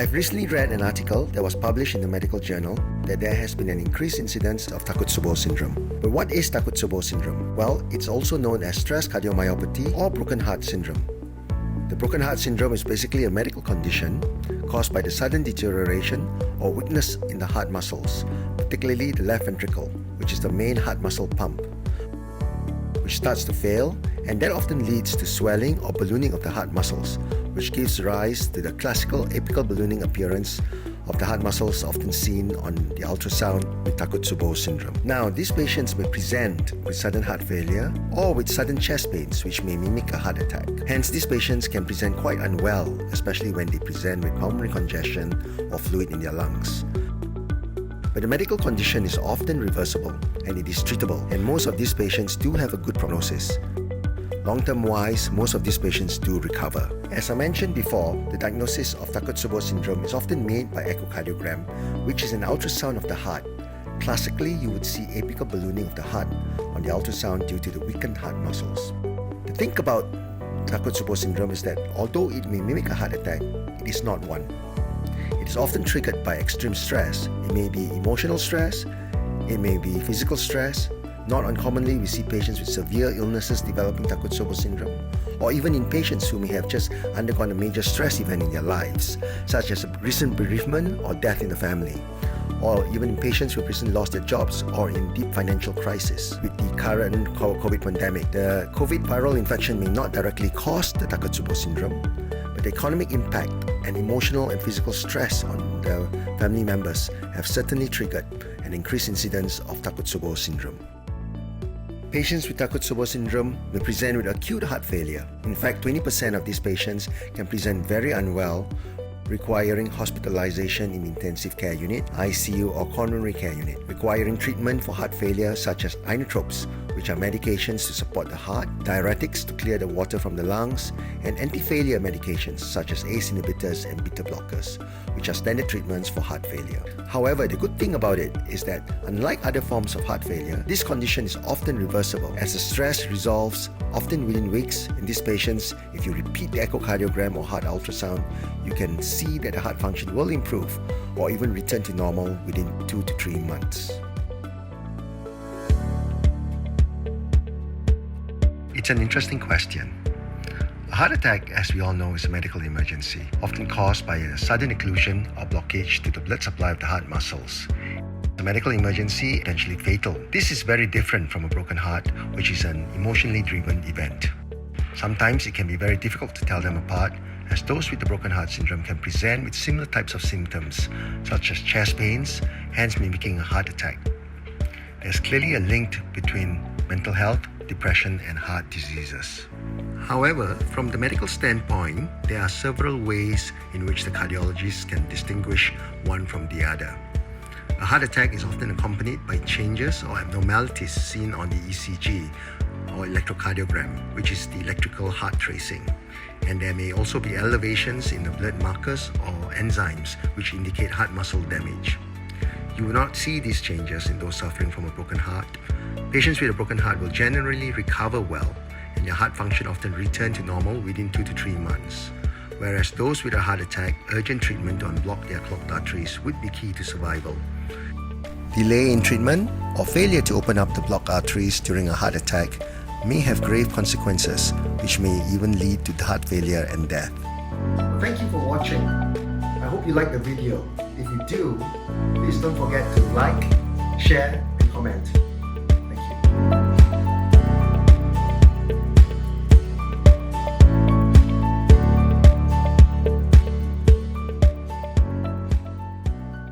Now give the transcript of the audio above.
I've recently read an article that was published in the medical journal that there has been an increased incidence of Takotsubo Syndrome. But what is Takotsubo Syndrome? Well, it's also known as Stress Cardiomyopathy or Broken Heart Syndrome. The Broken Heart Syndrome is basically a medical condition caused by the sudden deterioration or weakness in the heart muscles, particularly the left ventricle, which is the main heart muscle pump, which starts to fail, and that often leads to swelling or ballooning of the heart muscles, which gives rise to the classical apical ballooning appearance of the heart muscles often seen on the ultrasound with Takotsubo syndrome. Now, these patients may present with sudden heart failure or with sudden chest pains, which may mimic a heart attack. Hence, these patients can present quite unwell, especially when they present with pulmonary congestion or fluid in their lungs. But the medical condition is often reversible and it is treatable, and most of these patients do have a good prognosis. Long-term wise, most of these patients do recover. As I mentioned before, the diagnosis of Takotsubo syndrome is often made by echocardiogram, which is an ultrasound of the heart. Classically, you would see apical ballooning of the heart on the ultrasound due to the weakened heart muscles. The thing about Takotsubo syndrome is that although it may mimic a heart attack, it is not one. It is often triggered by extreme stress. It may be emotional stress, it may be physical stress. Not uncommonly, we see patients with severe illnesses developing Takotsubo syndrome, or even in patients who may have just undergone a major stress event in their lives, such as a recent bereavement or death in the family, or even in patients who have recently lost their jobs or in deep financial crisis. With the current COVID pandemic, the COVID viral infection may not directly cause the Takotsubo syndrome, but the economic impact and emotional and physical stress on the family members have certainly triggered an increased incidence of Takotsubo syndrome. Patients with Takotsubo syndrome may present with acute heart failure. In fact, 20% of these patients can present very unwell, requiring hospitalization in intensive care unit, ICU or coronary care unit, requiring treatment for heart failure such as inotropes, which are medications to support the heart, diuretics to clear the water from the lungs, and anti-failure medications such as ACE inhibitors and beta blockers, which are standard treatments for heart failure. However, the good thing about it is that unlike other forms of heart failure, this condition is often reversible as the stress resolves often within weeks. In these patients, if you repeat the echocardiogram or heart ultrasound, you can see that the heart function will improve or even return to normal within 2 to 3 months. It's an interesting question. A heart attack, as we all know, is a medical emergency, often caused by a sudden occlusion or blockage to the blood supply of the heart muscles. A medical emergency, potentially fatal. This is very different from a broken heart, which is an emotionally driven event. Sometimes it can be very difficult to tell them apart, as those with the broken heart syndrome can present with similar types of symptoms, such as chest pains, hence mimicking a heart attack. There's clearly a link between mental health, depression, and heart diseases. However, from the medical standpoint, there are several ways in which the cardiologists can distinguish one from the other. A heart attack is often accompanied by changes or abnormalities seen on the ECG or electrocardiogram, which is the electrical heart tracing. And there may also be elevations in the blood markers or enzymes, which indicate heart muscle damage. You will not see these changes in those suffering from a broken heart. Patients with a broken heart will generally recover well, and their heart function often return to normal within 2 to 3 months. Whereas those with a heart attack, urgent treatment to unblock their clogged arteries would be key to survival. Delay in treatment or failure to open up the blocked arteries during a heart attack may have grave consequences, which may even lead to heart failure and death. Thank you for watching. I hope you liked the video. If you do, please don't forget to like, share, and comment. Thank you.